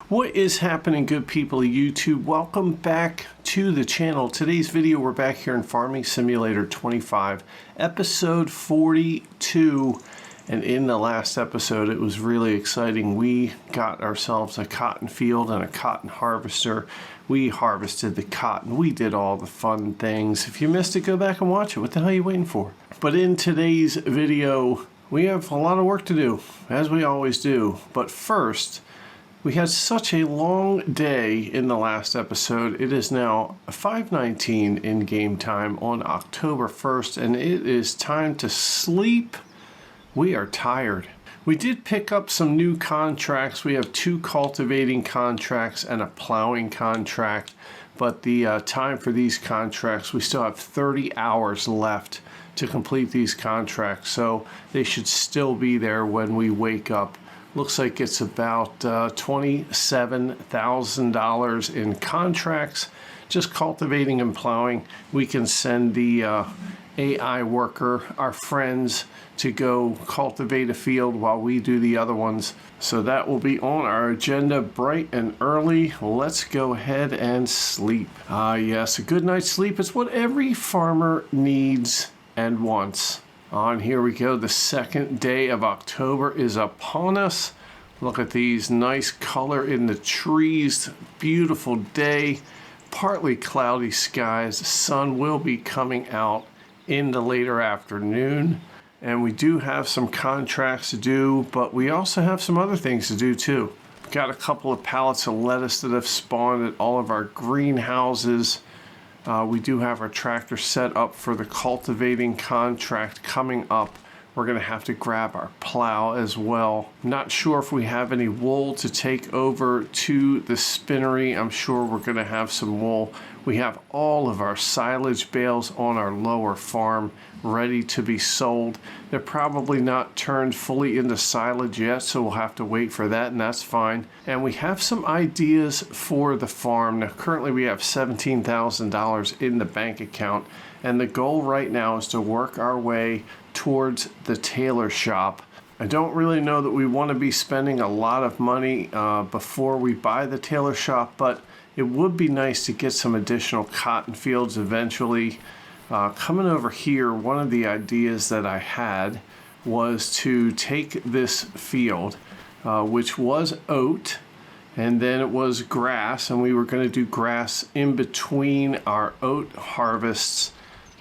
What is happening, good people of YouTube? Welcome back to the channel. Today's video, we're back here in Farming Simulator 25, episode 42. And in the last episode, it was really exciting. We got ourselves a cotton field and a cotton harvester. We harvested the cotton. We did all the fun things. If you missed it, go back and watch it. What the hell are you waiting for? But in today's video, we have a lot of work to do, as we always do. But first, we had such a long day in the last episode. It is now 5:19 in game time on October 1st, and it is time to sleep. We are tired. We did pick up some new contracts. We have 2 cultivating contracts and a plowing contract, but the time for these contracts, we still have 30 hours left to complete these contracts, so they should still be there when we wake up. Looks like it's about $27,000 in contracts, just cultivating and plowing. We can send the AI worker, our friends, to go cultivate a field while we do the other ones. So that will be on our agenda bright and early. Let's go ahead and sleep. Yes, a good night's sleep is what every farmer needs and wants. On here we go. The second day of October is upon us. Look at these nice color in the trees. Beautiful day. Partly cloudy skies. The sun will be coming out in the later afternoon. And we do have some contracts to do, but we also have some other things to do too. We've got a couple of pallets of lettuce that have spawned at all of our greenhouses. We do have our tractor set up for the cultivating contract coming up. We're going to have to grab our plow as well. Not sure if we have any wool to take over to the spinnery. I'm sure we're going to have some wool. We have all of our silage bales on our lower farm ready to be sold. They're probably not turned fully into silage yet, so we'll have to wait for that, and that's fine. And we have some ideas for the farm. Now, currently we have $17,000 in the bank account, and the goal right now is to work our way towards the Tailor Shop. I don't really know that we want to be spending a lot of money before we buy the Tailor Shop, but it would be nice to get some additional cotton fields eventually. Coming over here, one of the ideas that I had was to take this field, which was oat, and then it was grass, and we were going to do grass in between our oat harvests.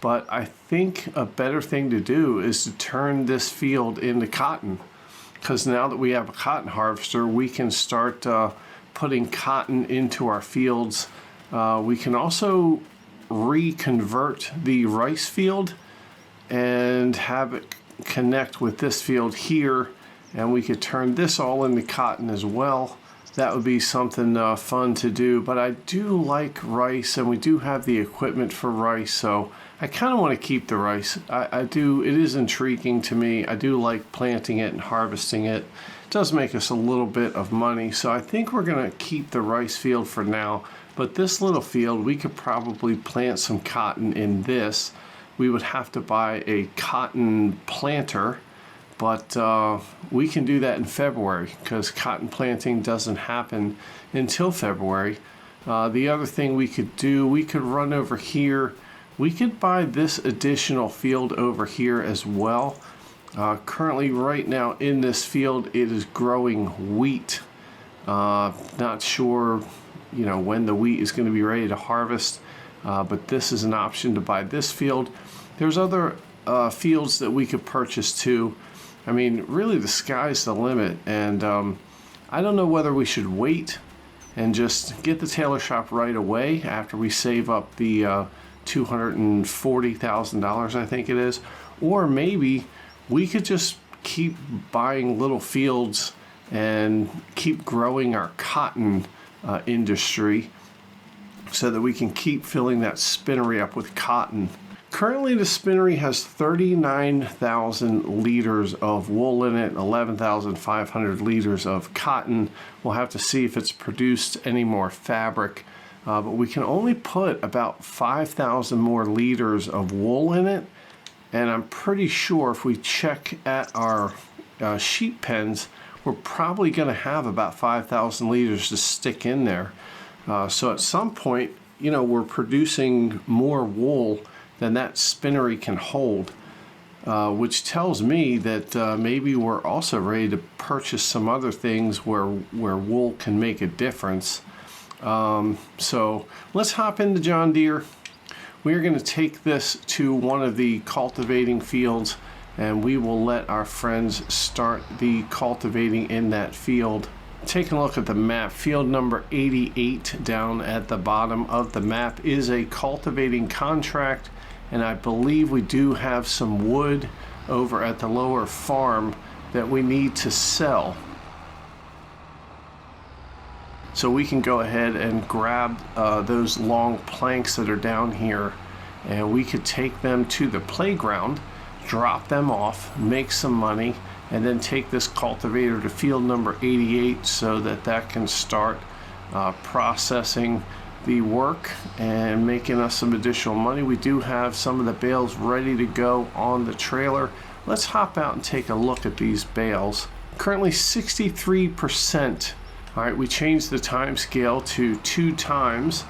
But I think a better thing to do is to turn this field into cotton, because now that we have a cotton harvester, we can start putting cotton into our fields. We can also reconvert the rice field and have it connect with this field here, and we could turn this all into cotton as well. That would be something fun to do, but I do like rice, and we do have the equipment for rice, so I kind of want to keep the rice. I do. It is intriguing to me. I do like planting it and harvesting it. It does make us a little bit of money, so I think we're going to keep the rice field for now. But this little field, we could probably plant some cotton in this. We would have to buy a cotton planter, but we can do that in February because cotton planting doesn't happen until February. The other thing we could do, we could run over here. We could buy this additional field over here as well. Currently, right now in this field, it is growing wheat. Not sure, when the wheat is going to be ready to harvest, but this is an option to buy this field. There's other fields that we could purchase too. I mean, really the sky's the limit, and I don't know whether we should wait and just get the Tailor Shop right away after we save up the $240,000, I think it is, or maybe we could just keep buying little fields and keep growing our cotton industry so that we can keep filling that spinnery up with cotton. Currently, the spinnery has 39,000 liters of wool in it, 11,500 liters of cotton. We'll have to see if it's produced any more fabric, but we can only put about 5,000 more liters of wool in it. And I'm pretty sure if we check at our sheep pens, we're probably going to have about 5,000 liters to stick in there. So at some point, you know, we're producing more wool than that spinnery can hold, which tells me that maybe we're also ready to purchase some other things where wool can make a difference. So let's hop into John Deere. We're going to take this to one of the cultivating fields, and we will let our friends start the cultivating in that field. Taking a look at the map, field number 88 down at the bottom of the map is a cultivating contract, and I believe we do have some wood over at the lower farm that we need to sell. So we can go ahead and grab those long planks that are down here, and we could take them to the playground, drop them off, make some money, and then take this cultivator to field number 88 so that can start processing the work and making us some additional money. We do have some of the bales ready to go on the trailer. Let's hop out and take a look at these bales. Currently 63%. All right, we changed the time scale to 2 times,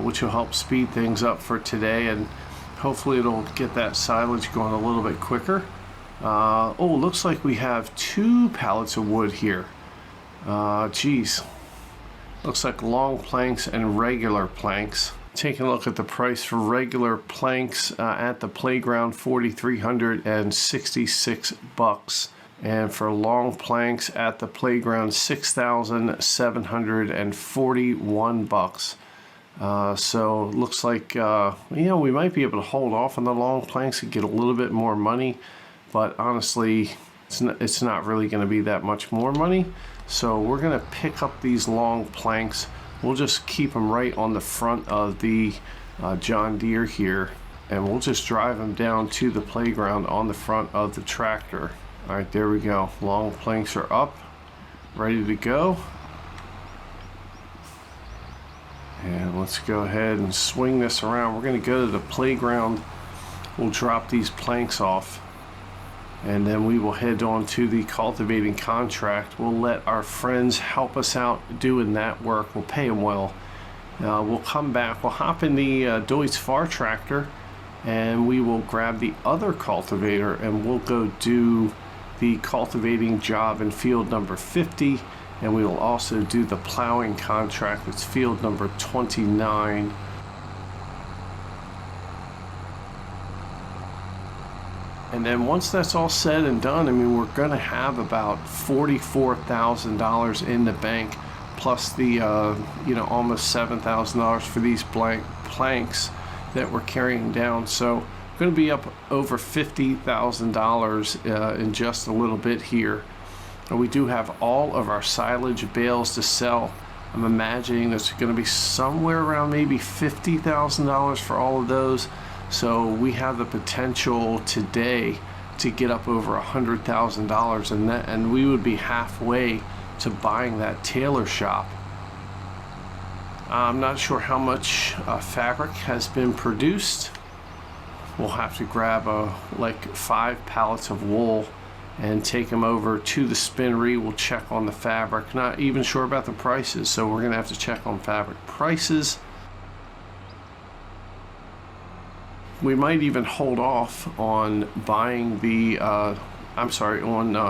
which will help speed things up for today, and hopefully it'll get that silage going a little bit quicker. Oh, looks like we have 2 pallets of wood here. Geez. Looks like long planks and regular planks. Taking a look at the price for regular planks at the playground, $4,366. And for long planks at the playground, $6,741. So looks like you know, we might be able to hold off on the long planks and get a little bit more money, but honestly it's not really going to be that much more money. So we're going to pick up these long planks. We'll just keep them right on the front of the John Deere here, and we'll just drive them down to the playground on the front of the tractor. All right, there we go. Long planks are up, ready to go. And let's go ahead and swing this around. We're going to go to the playground. We'll drop these planks off, and then we will head on to the cultivating contract. We'll let our friends help us out doing that work. We'll pay them well. We'll come back. We'll hop in the Deutz Fahr tractor, and we will grab the other cultivator, and we'll go do the cultivating job in field number 50, and we will also do the plowing contract. It's field number 29. And then once that's all said and done, I mean, we're going to have about $44,000 in the bank, plus the you know, almost $7,000 for these blank planks that we're carrying down. So going to be up over $50,000 in just a little bit here. And we do have all of our silage bales to sell. I'm imagining that's going to be somewhere around maybe $50,000 for all of those. So we have the potential today to get up over $100,000, and we would be halfway to buying that Tailor Shop. I'm not sure how much fabric has been produced. We'll have to grab like 5 pallets of wool and take them over to the spinnery. We'll check on the fabric. Not even sure about the prices, so we're gonna have to check on fabric prices. We might even hold off on buying the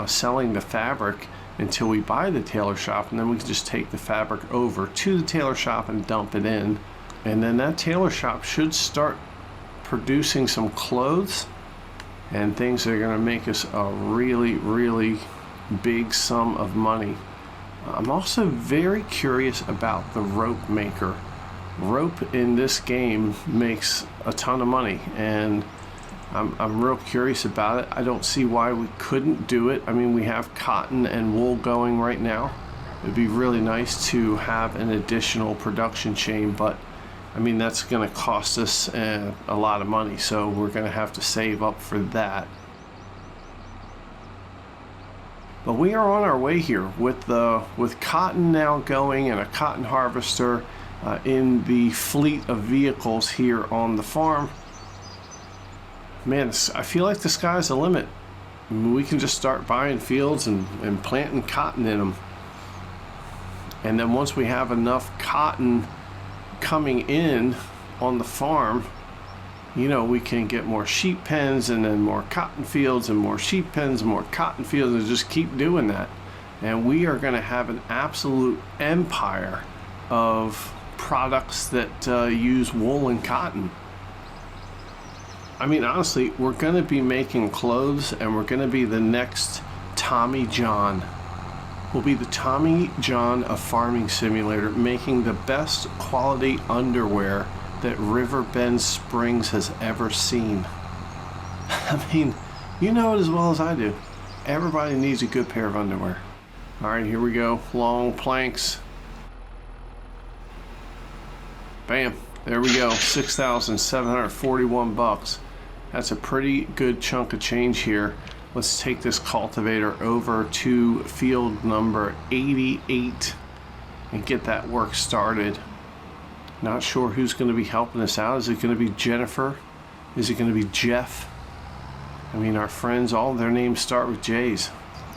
selling the fabric until we buy the Tailor Shop, and then we can just take the fabric over to the Tailor Shop and dump it in, and then that Tailor Shop should start producing some clothes and things that are going to make us a really big sum of money. I'm also very curious about the rope maker. Rope in this game makes a ton of money, and I'm real curious about it. I don't see why we couldn't do it. I mean, we have cotton and wool going right now. It'd be really nice to have an additional production chain, but I mean, that's going to cost us a lot of money, so we're going to have to save up for that. But we are on our way here with cotton now going and a cotton harvester in the fleet of vehicles here on the farm. Man, I feel like the sky's the limit. we can just start buying fields and planting cotton in them. And then once we have enough cotton coming in on the farm, you know, we can get more sheep pens and then more cotton fields and more sheep pens and more cotton fields, and just keep doing that. And we are going to have an absolute empire of products that use wool and cotton. I mean, honestly, we're going to be making clothes, and we're going to be the next Tommy John. We'll be the Tommy John of Farming Simulator, making the best quality underwear that Riverbend Springs has ever seen. I mean, you know it as well as I do. Everybody needs a good pair of underwear. All right, here we go. Long planks. Bam. There we go. $6,741. That's a pretty good chunk of change here. Let's take this cultivator over to field number 88 and get that work started. Not sure who's going to be helping us out. Is it going to be Jennifer? Is it going to be Jeff? I mean, our friends, all their names start with J's.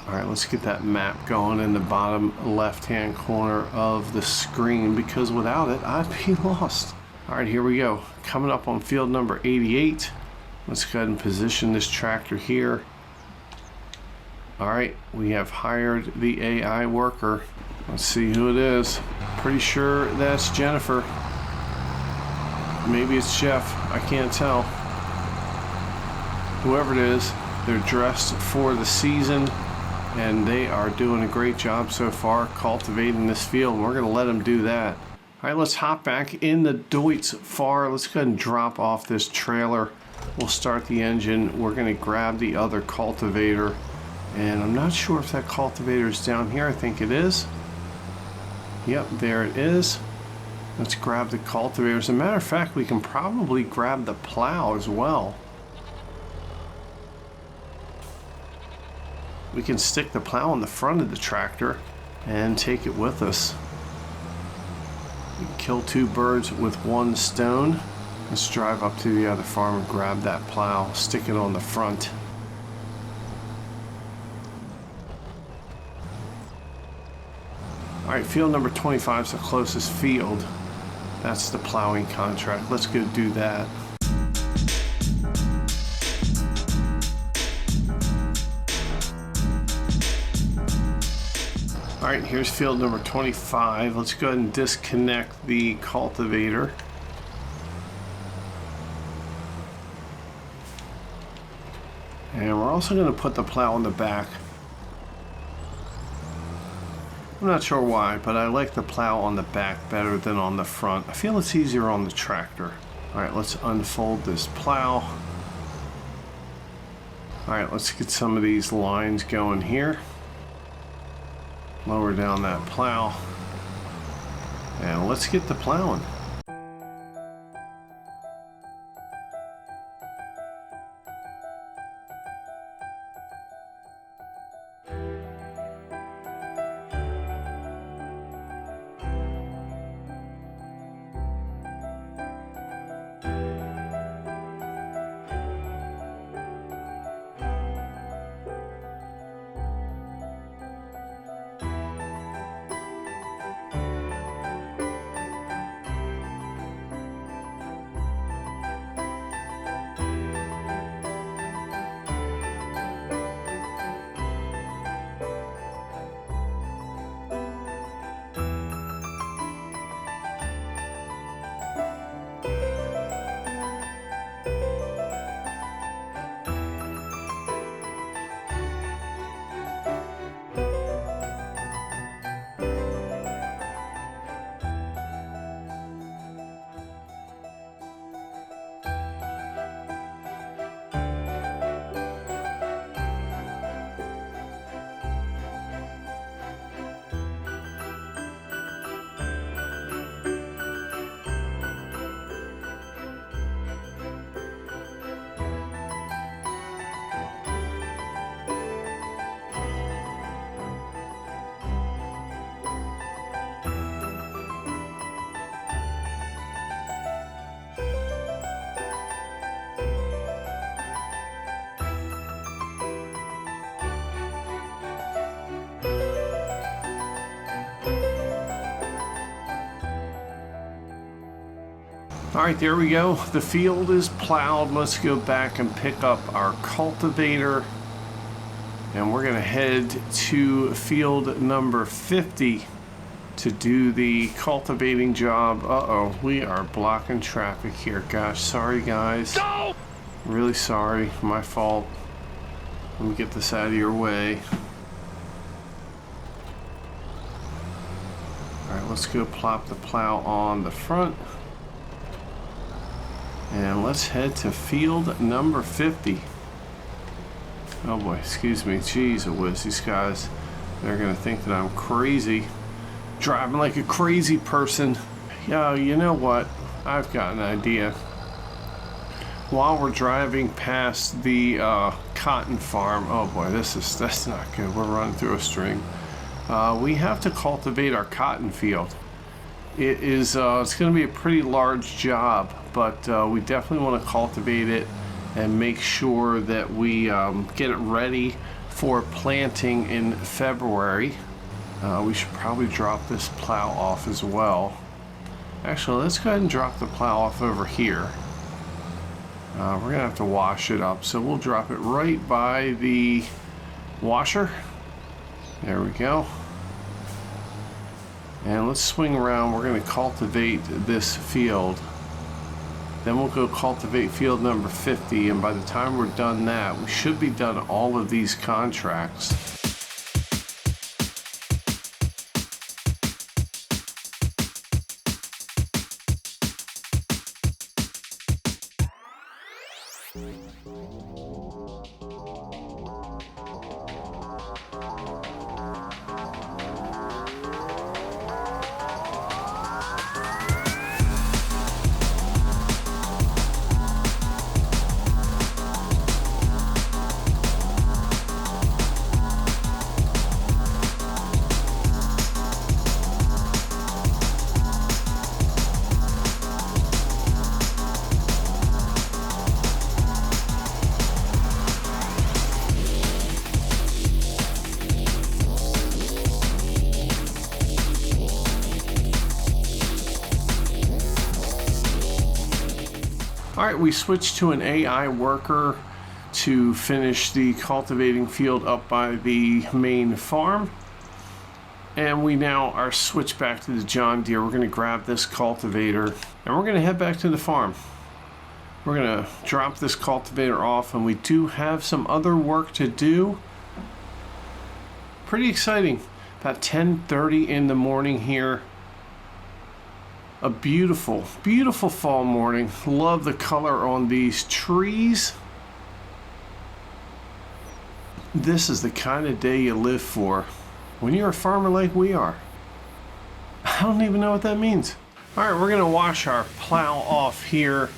All right, let's get that map going in the bottom left-hand corner of the screen, because without it, I'd be lost. All right, here we go. Coming up on field number 88. Let's go ahead and position this tractor here. All right, we have hired the AI worker. Let's see who it is. Pretty sure that's Jennifer. Maybe it's Jeff. I can't tell. Whoever it is, they're dressed for the season, and they are doing a great job so far cultivating this field. We're going to let them do that. All right, let's hop back in the Deutz FAR. Let's go ahead and drop off this trailer. We'll start the engine. We're going to grab the other cultivator, and I'm not sure if that cultivator is down here. I think it is. Yep, there it is. Let's grab the cultivator. As a matter of fact, we can probably grab the plow as well. We can stick the plow on the front of the tractor and take it with us. We can kill two birds with one stone. Let's drive up to the other farm and grab that plow, stick it on the front. All right, field number 25 is the closest field. That's the plowing contract. Let's go do that. All right, here's field number 25. Let's go ahead and disconnect the cultivator. And we're also going to put the plow on the back. I'm not sure why, but I like the plow on the back better than on the front. I feel it's easier on the tractor. All right, let's unfold this plow. All right, let's get some of these lines going here. Lower down that plow. And let's get the plowing. All right, there we go. The field is plowed. Let's go back and pick up our cultivator. And we're gonna head to field number 50 to do the cultivating job. Uh-oh, we are blocking traffic here. Gosh, sorry guys. No! Really sorry, my fault. Let me get this out of your way. All right, let's go plop the plow on the front. And let's head to field number 50. Oh boy, excuse me. Jeez, it was these guys. They're gonna think that I'm crazy, driving like a crazy person. Yo, you know what? I've got an idea. While we're driving past the cotton farm, oh boy, that's not good. We're running through a stream. We have to cultivate our cotton field. It is it's going to be a pretty large job, but we definitely want to cultivate it and make sure that we get it ready for planting in February. We should probably drop this plow off as well. Actually, let's go ahead and drop the plow off over here. We're gonna have to wash it up, so we'll drop it right by the washer. There we go. And let's swing around. We're gonna cultivate this field. Then we'll go cultivate field number 50, and by the time we're done that, we should be done all of these contracts. All right, we switched to an AI worker to finish the cultivating field up by the main farm. And we now are switched back to the John Deere. We're gonna grab this cultivator and we're gonna head back to the farm. We're gonna drop this cultivator off, and we do have some other work to do. Pretty exciting. About 10:30 in the morning here. A beautiful, beautiful fall morning. Love the color on these trees. This is the kind of day you live for when you're a farmer like we are. I don't even know what that means. All right, we're gonna wash our plow off here.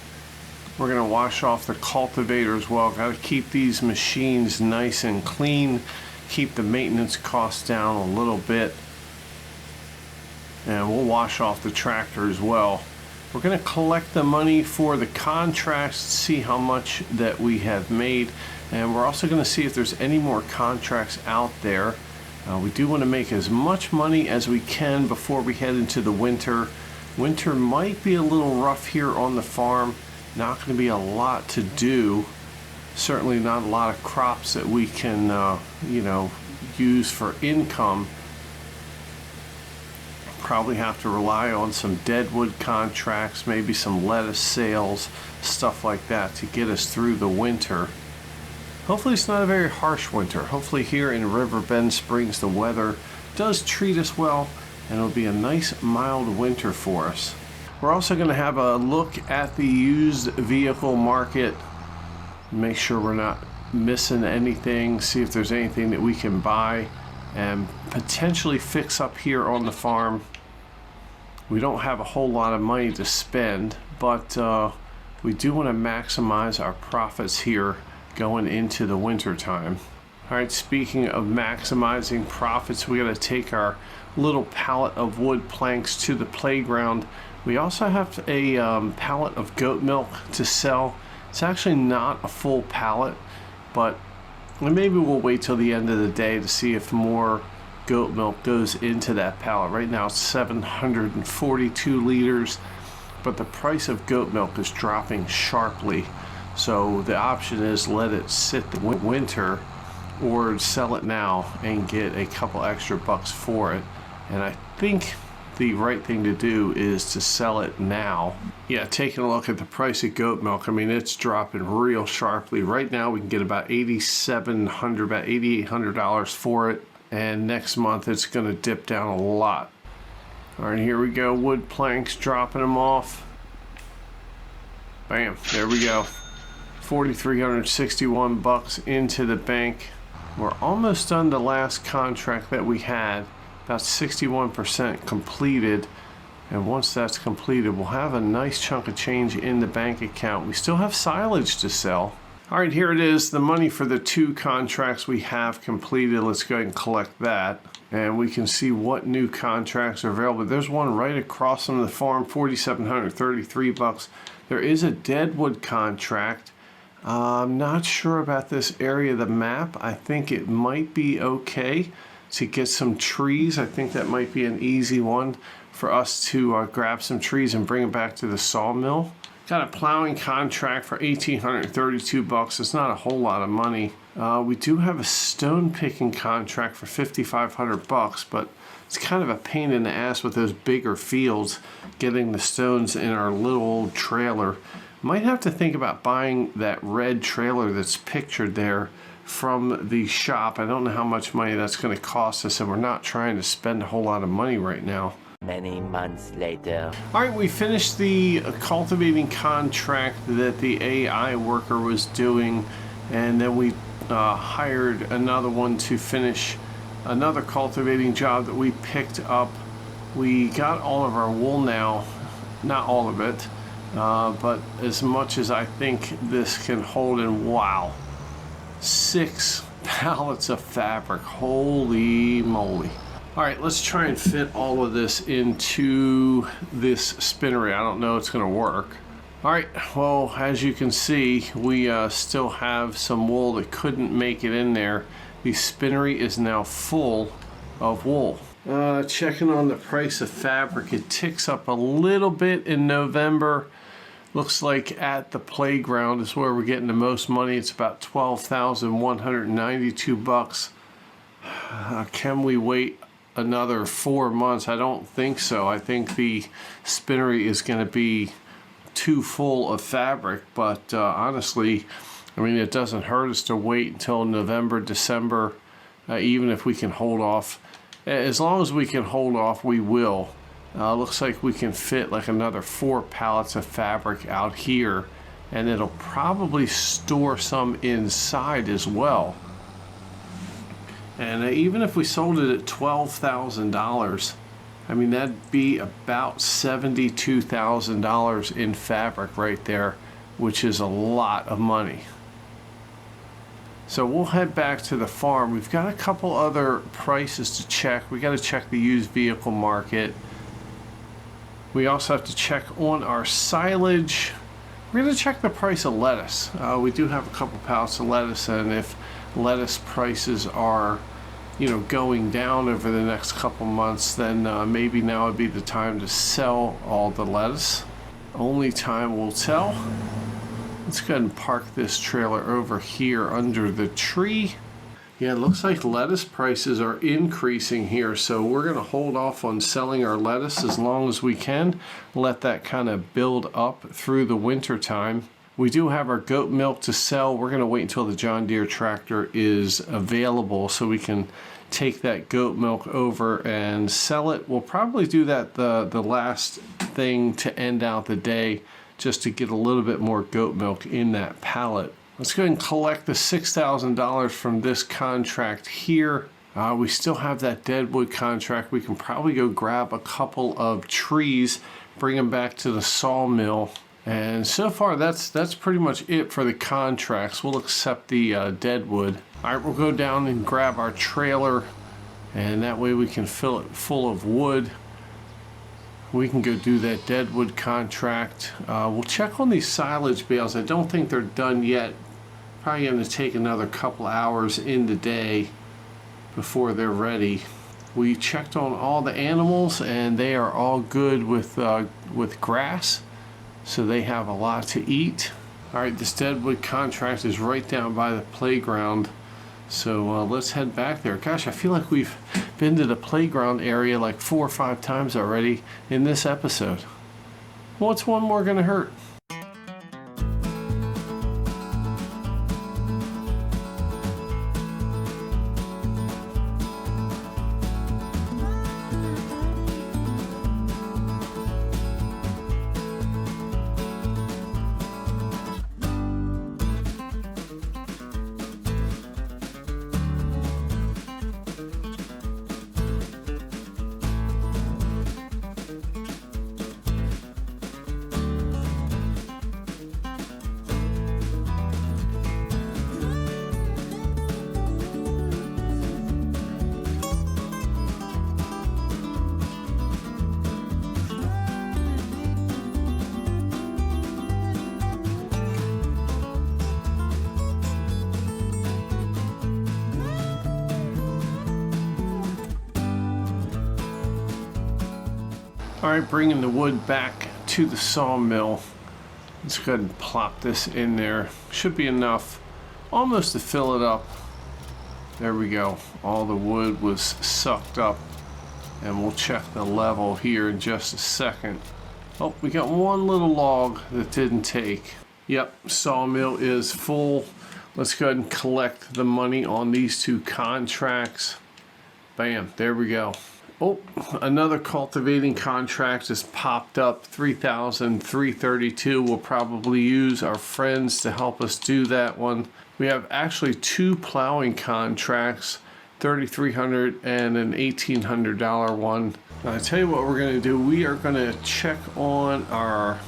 We're gonna wash off the cultivator as well. Gotta keep these machines nice and clean, keep the maintenance costs down a little bit. And we'll wash off the tractor as well. We're going to collect the money for the contracts, see how much that we have made, and we're also going to see if there's any more contracts out there. We do want to make as much money as we can before we head into the winter. Winter might be a little rough here on the farm. Not going to be a lot to do. Certainly not a lot of crops that we can use for income. Probably have to rely on some deadwood contracts, maybe some lettuce sales, stuff like that to get us through the winter. Hopefully it's not a very harsh winter. Hopefully here in Riverbend Springs the weather does treat us well, and it'll be a nice mild winter for us. We're also going to have a look at the used vehicle market, make sure we're not missing anything, see if there's anything that we can buy and potentially fix up here on the farm. We don't have a whole lot of money to spend, but we do want to maximize our profits here going into the winter time. All right, speaking of maximizing profits, we got to take our little pallet of wood planks to the playground. We also have a pallet of goat milk to sell. It's actually not a full pallet, but maybe we'll wait till the end of the day to see if more goat milk goes into that pallet. Right now it's 742 liters. but the price of goat milk is dropping sharply. So the option is let it sit the winter or sell it now and get a couple extra bucks for it. And I think the right thing to do is to sell it now. Yeah, taking a look at the price of goat milk, I mean, it's dropping real sharply. Right now we can get about $8,700, about $8,800 for it. And next month it's gonna dip down a lot. All right, here we go, wood planks, dropping them off. Bam, there we go. 4,361 bucks into the bank. We're almost done the last contract that we had, about 61% completed. And once that's completed, we'll have a nice chunk of change in the bank account. We still have silage to sell. All right, here it is, the money for the 2 contracts we have completed. Let's go ahead and collect that. And we can see what new contracts are available. There's one right across from the farm, 4,733 bucks. There is a deadwood contract. I'm not sure about this area of the map. I think it might be okay to get some trees. I think that might be an easy one for us to grab some trees and bring them back to the sawmill. Got a plowing contract for 1,832 bucks. It's not a whole lot of money. We do have a stone picking contract for 5,500 bucks, but it's kind of a pain in the ass with those bigger fields getting the stones in our little old trailer. Might have to think about buying that red trailer that's pictured there from the shop. I don't know how much money that's going to cost us, and we're not trying to spend a whole lot of money right now. Many months later. All right, we finished the cultivating contract that the AI worker was doing, and then we hired another one to finish another cultivating job that we picked up. We got all of our wool now, not all of it, but as much as I think this can hold. And wow, 6 pallets of fabric, holy moly. All right, let's try and fit all of this into this spinnery. I don't know it's gonna work. All right, well, as you can see, we still have some wool that couldn't make it in there. The spinnery is now full of wool. Checking on the price of fabric, it ticks up a little bit in November. Looks like at the playground is where we're getting the most money. It's about 12,192 bucks. Can we wait another 4 months? I don't think so. I think the spinnery is going to be too full of fabric, but honestly, I mean, it doesn't hurt us to wait until November, December, even if we can hold off. As long as we can hold off, we will. Looks like we can fit like another 4 pallets of fabric out here, and it'll probably store some inside as well. And even if we sold it at $12,000, I mean, that'd be about $72,000 in fabric right there, which is a lot of money. So we'll head back to the farm. We've got a couple other prices to check. We got to check the used vehicle market. We also have to check on our silage. We're going to check the price of lettuce. We do have a couple pallets of lettuce, and if lettuce prices are, you know, going down over the next couple months, then maybe now would be the time to sell all the lettuce. Only time will tell. Let's go ahead and park this trailer over here under the tree. Yeah, it looks like lettuce prices are increasing here, so we're going to hold off on selling our lettuce as long as we can. Let that kind of build up through the winter time. We do have our goat milk to sell. We're going to wait until the John Deere tractor is available so we can take that goat milk over and sell it. We'll probably do that the last thing to end out the day, just to get a little bit more goat milk in that pallet. Let's go ahead and collect the $6,000 from this contract here. We still have that deadwood contract. We can probably go grab a couple of trees, bring them back to the sawmill. And so far, that's pretty much it for the contracts. We'll accept the deadwood. All right, we'll go down and grab our trailer, and that way we can fill it full of wood. We can go do that deadwood contract. We'll check on these silage bales. I don't think they're done yet. Probably going to take another couple hours in the day before they're ready. We checked on all the animals, and they are all good with grass. so they have a lot to eat. All right, this Deadwood contract is right down by the playground, so let's head back there. Gosh, I feel like we've been to the playground area like 4 or 5 times already in this episode. What's one more gonna hurt? All right, bringing the wood back to the sawmill. Let's go ahead and plop this in there. Should be enough almost to fill it up. There we go. All the wood was sucked up, and we'll check the level here in just a second. Oh, we got one little log that didn't take. Yep, sawmill is full. Let's go ahead and collect the money on these 2 contracts. Bam, there we go. Oh, another cultivating contract has popped up, 3,332. We'll probably use our friends to help us do that one. We have actually 2 plowing contracts, $3,300 and an $1,800 one. Now, I tell you what we're going to do. We are going to check on our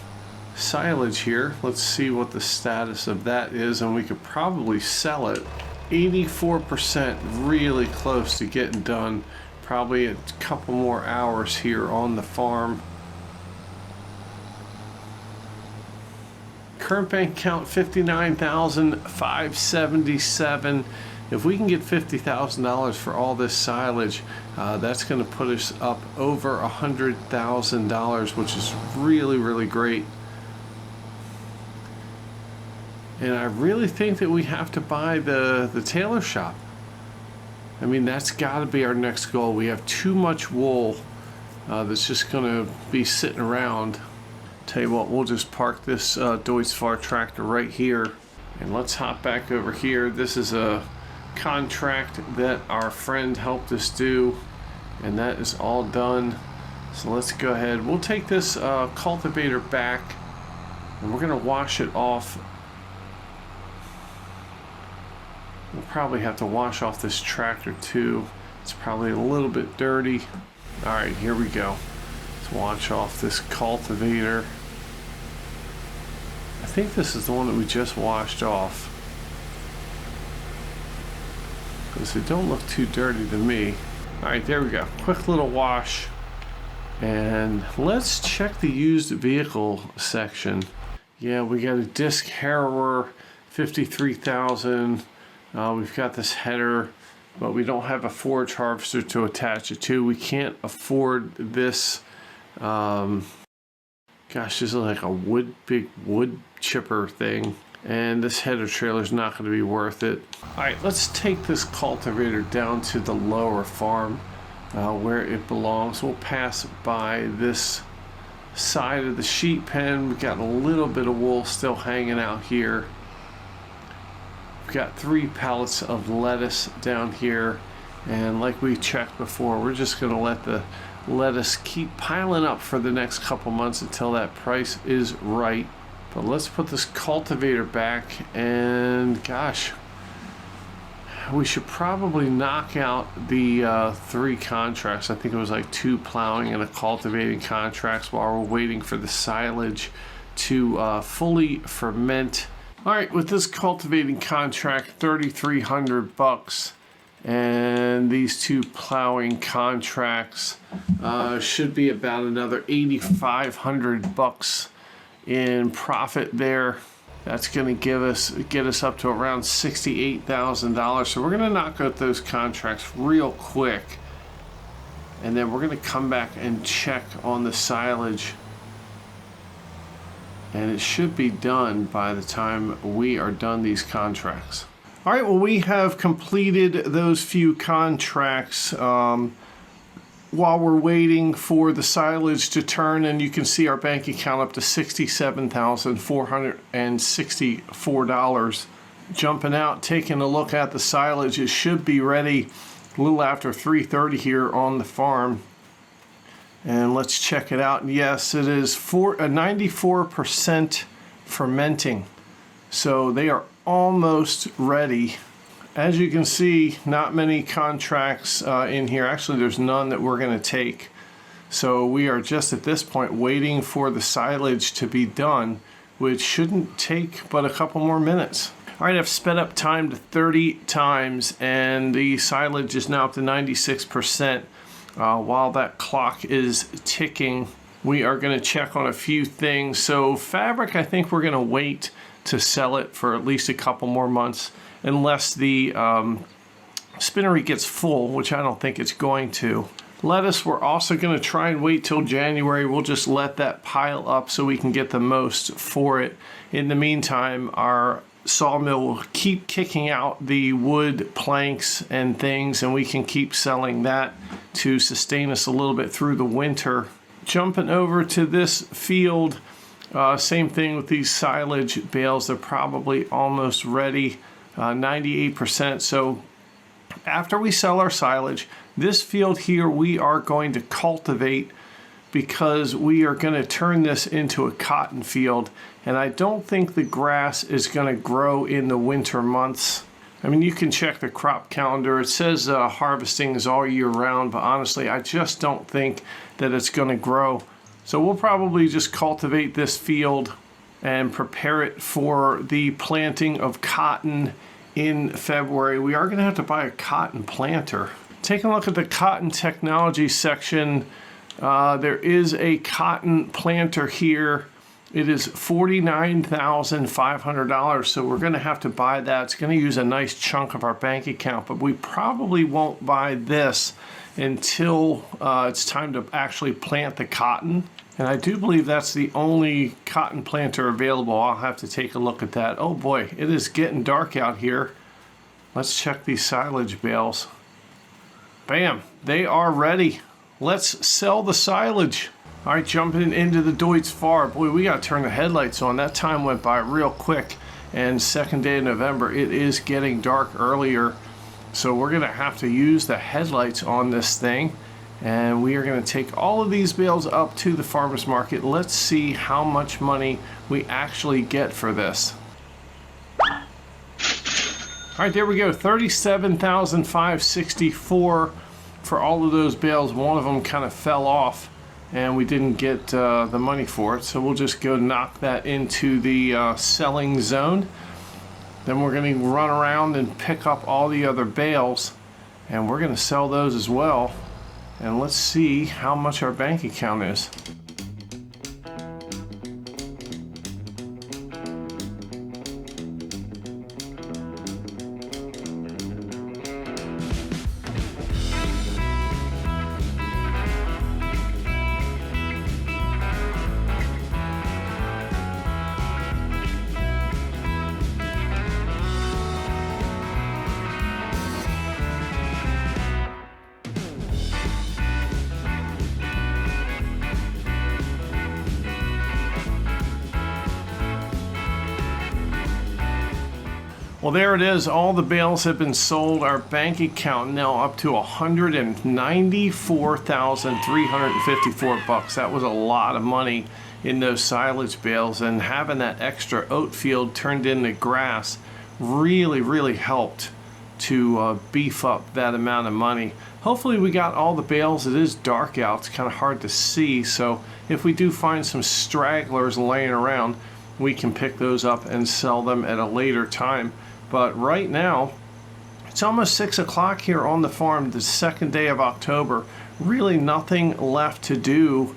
silage here. Let's see what the status of that is, and we could probably sell it. 84%, really close to getting done. Probably a couple more hours here on the farm. Current bank account $59,577. If we can get $50,000 for all this silage, that's going to put us up over $100,000, which is really, really great. And I really think that we have to buy the Tailor Shop. I mean, that's got to be our next goal. We have too much wool that's just going to be sitting around. Tell you what, we'll just park this Deutz-Fahr tractor right here, and let's hop back over here. This is a contract that our friend helped us do, and that is all done. So let's go ahead. We'll take this cultivator back, and we're going to wash it off. We'll probably have to wash off this tractor too. It's probably a little bit dirty. All right, here we go. Let's wash off this cultivator. I think this is the one that we just washed off, because it don't look too dirty to me. All right, there we go. Quick little wash. And let's check the used vehicle section. Yeah, we got a disc harrower, 53,000. We've got this header, but we don't have a forage harvester to attach it to. We can't afford this. Gosh, this is like a big wood chipper thing. And this header trailer is not going to be worth it. All right, let's take this cultivator down to the lower farm where it belongs. We'll pass by this side of the sheep pen. We've got a little bit of wool still hanging out here. We've got 3 pallets of lettuce down here, and like we checked before, we're just going to let the lettuce keep piling up for the next couple months until that price is right. But let's put this cultivator back, and gosh, we should probably knock out the 3 contracts. I think it was like 2 plowing and a cultivating contracts while we're waiting for the silage to fully ferment. All right, with this cultivating contract, $3,300, and these 2 plowing contracts should be about another $8,500 in profit there. That's going to get us up to around $68,000. So we're going to knock out those contracts real quick, and then we're going to come back and check on the silage. and it should be done by the time we are done these contracts. All right, well, we have completed those few contracts while we're waiting for the silage to turn, and you can see our bank account up to $67,464. Jumping out, taking a look at the silage, it should be ready a little after 3:30 here on the farm. And let's check it out. Yes, it is 94% fermenting. So they are almost ready. As you can see, not many contracts in here. Actually, there's none that we're going to take. So we are just at this point waiting for the silage to be done, which shouldn't take but a couple more minutes. All right, I've sped up time to 30 times, and the silage is now up to 96%. While that clock is ticking, we are going to check on a few things. So fabric, I think we're going to wait to sell it for at least a couple more months, unless the spinnery gets full, which I don't think it's going to. Lettuce, we're also going to try and wait till January. We'll just let that pile up so we can get the most for it. In the meantime, our sawmill will keep kicking out the wood planks and things, and we can keep selling that to sustain us a little bit through the winter. Jumping over to this field, same thing with these silage bales. They're probably almost ready, 98%. So after we sell our silage, this field here we are going to cultivate, because we are going to turn this into a cotton field, and I don't think the grass is going to grow in the winter months. I mean, you can check the crop calendar. It says harvesting is all year round, but honestly, I just don't think that it's going to grow. So we'll probably just cultivate this field and prepare it for the planting of cotton in February. We are going to have to buy a cotton planter. Taking a look at the cotton technology section, there is a cotton planter here. It is $49,500, so we're going to have to buy that. It's going to use a nice chunk of our bank account, but we probably won't buy this until it's time to actually plant the cotton. And I do believe that's the only cotton planter available. I'll have to take a look at that. Oh boy, it is getting dark out here. Let's check these silage bales. Bam, they are ready. Let's sell the silage. All right, jumping into the Deutz Fahr. Boy, we got to turn the headlights on. That time went by real quick. And second day of November, it is getting dark earlier. So we're going to have to use the headlights on this thing. And we are going to take all of these bales up to the farmer's market. Let's see how much money we actually get for this. All right, there we go. $37,564 for all of those bales. One of them kind of fell off, and we didn't get the money for it, so we'll just go knock that into the selling zone. Then we're going to run around and pick up all the other bales, and we're going to sell those as well. And let's see how much our bank account is. Well, there it is. All the bales have been sold. Our bank account now up to $194,354. That was a lot of money in those silage bales, and having that extra oat field turned into grass really helped to beef up that amount of money. Hopefully we got all the bales. It is dark out. It's kind of hard to see, so if we do find some stragglers laying around, we can pick those up and sell them at a later time. But right now, it's almost 6 o'clock here on the farm, the second day of October. Really nothing left to do.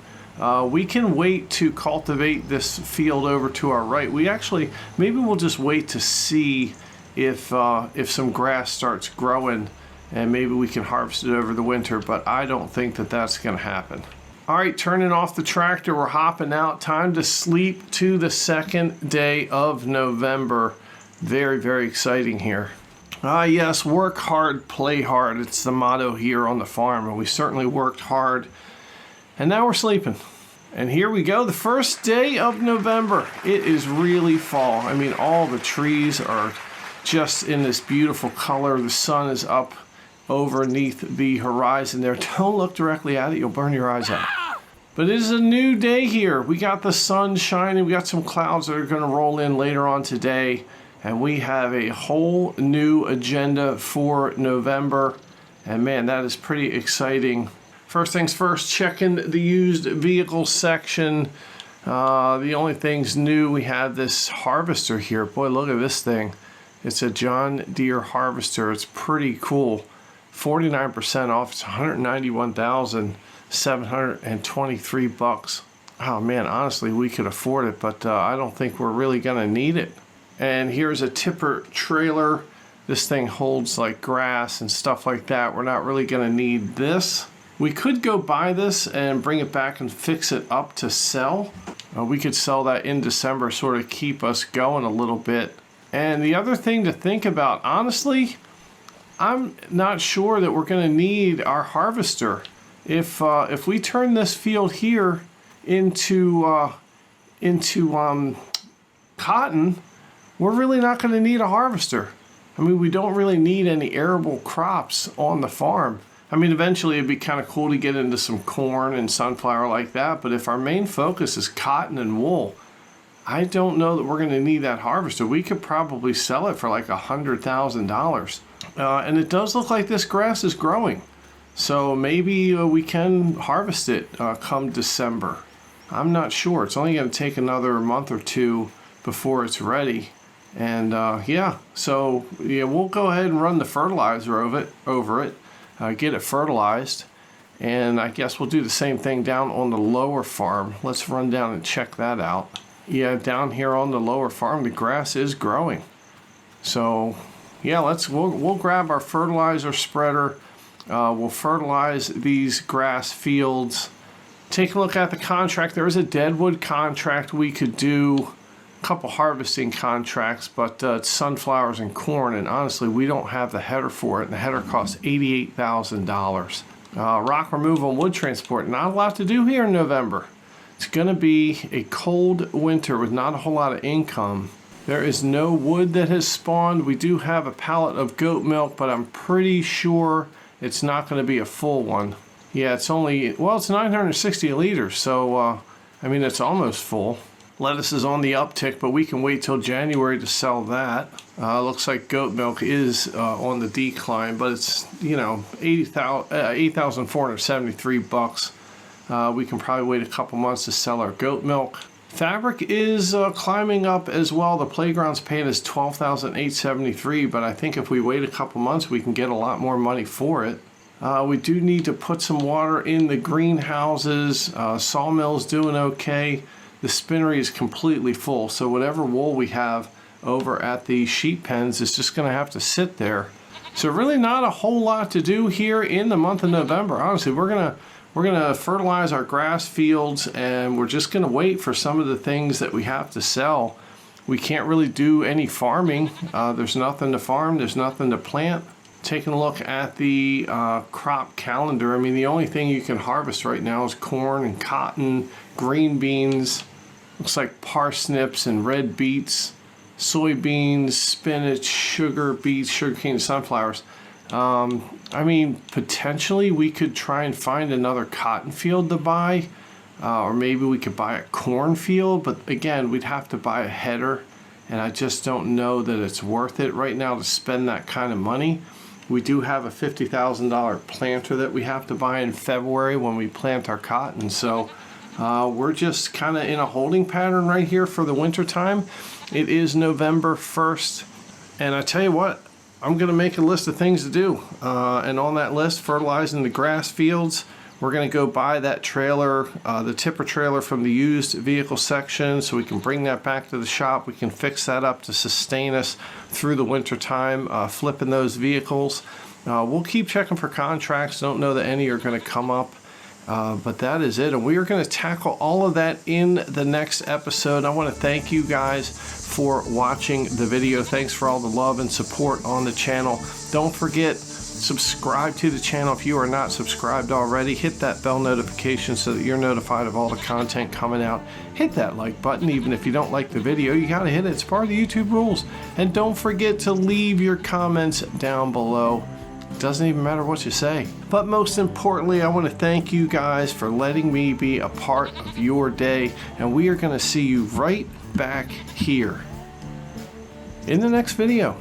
We can wait to cultivate this field over to our right. Maybe we'll just wait to see if some grass starts growing, and maybe we can harvest it over the winter, but I don't think that that's going to happen. All right, turning off the tractor, we're hopping out. Time to sleep to the second day of November. Very, very exciting here. Yes, work hard, play hard. It's the motto here on the farm, and we certainly worked hard. And now we're sleeping. And here we go, the first day of November. It is really fall. I mean, all the trees are just in this beautiful color. The sun is up overneath the horizon there. Don't look directly at it, you'll burn your eyes out. But it is a new day here. We got the sun shining, we got some clouds that are gonna roll in later on today, and we have a whole new agenda for November. And man, that is pretty exciting. First things first, checking the used vehicle section. The only things new, we have this harvester here. Boy, look at this thing. It's a John Deere harvester. It's pretty cool. 49% off. It's $191,723. Oh man, honestly, we could afford it, but I don't think we're really gonna need it. And here's a tipper trailer. This thing holds like grass and stuff like that. We're not really gonna need this. We could go buy this and bring it back and fix it up to sell. We could sell that in December, sort of keep us going a little bit. And the other thing to think about, honestly, I'm not sure that we're going to need our harvester. If we turn this field here into cotton, we're really not going to need a harvester. I mean, we don't really need any arable crops on the farm. I mean, eventually it'd be kind of cool to get into some corn and sunflower like that, but if our main focus is cotton and wool, I don't know that we're going to need that harvester. We could probably sell it for like $100,000. And it does look like this grass is growing. So maybe we can harvest it come December. I'm not sure. It's only going to take another month or two before it's ready. And yeah, so yeah, we'll go ahead and run the fertilizer over it, get it fertilized. And I guess we'll do the same thing down on the lower farm. Let's run down and check that out. Yeah, down here on the lower farm, the grass is growing. So yeah, we'll grab our fertilizer spreader. We'll fertilize these grass fields. Take a look at the contract. There is a deadwood contract we could do, a couple harvesting contracts, but it's sunflowers and corn, and honestly, we don't have the header for it, and the header costs $88,000. Rock removal and wood transport, not a lot to do here in November. It's going to be a cold winter with not a whole lot of income. There is no wood that has spawned. We do have a pallet of goat milk, but I'm pretty sure it's not going to be a full one. Yeah, it's only, well, it's 960 liters, so I mean, it's almost full. Lettuce is on the uptick, but we can wait till January to sell that. Looks like goat milk is on the decline, but it's, you know, $8,473. We can probably wait a couple months to sell our goat milk. Fabric is climbing up as well. The playground's paying us $12,873, but I think if we wait a couple months, we can get a lot more money for it. We do need to put some water in the greenhouses. Sawmill's doing okay. The spinnery is completely full, so whatever wool we have over at the sheep pens is just going to have to sit there. So really not a whole lot to do here in the month of November. Honestly, we're gonna fertilize our grass fields, and we're just gonna wait for some of the things that we have to sell. We can't really do any farming. There's nothing to farm, there's nothing to plant. Taking a look at the crop calendar, I mean, the only thing you can harvest right now is corn and cotton, green beans, looks like parsnips and red beets, soybeans, spinach, sugar beets, sugarcane, sunflowers. I mean, potentially we could try and find another cotton field to buy, or maybe we could buy a corn field, but again, we'd have to buy a header, and I just don't know that it's worth it right now to spend that kind of money. We do have a $50,000 planter that we have to buy in February when we plant our cotton, so we're just kind of in a holding pattern right here for the winter time. It is November 1st, and I tell you what, I'm going to make a list of things to do, and on that list, fertilizing the grass fields. We're going to go buy that trailer, the tipper trailer from the used vehicle section, so we can bring that back to the shop. We can fix that up to sustain us through the winter time, flipping those vehicles. We'll keep checking for contracts. Don't know that any are going to come up. But that is it, and we are going to tackle all of that in the next episode. I want to thank you guys for watching the video. Thanks for all the love and support on the channel. Don't forget, subscribe to the channel if you are not subscribed already. Hit that bell notification so that you're notified of all the content coming out. Hit that like button even if you don't like the video. You gotta hit it. It's part of the YouTube rules. And don't forget to leave your comments down below. It doesn't even matter what you say. But most importantly, I want to thank you guys for letting me be a part of your day, and we are going to see you right back here in the next video.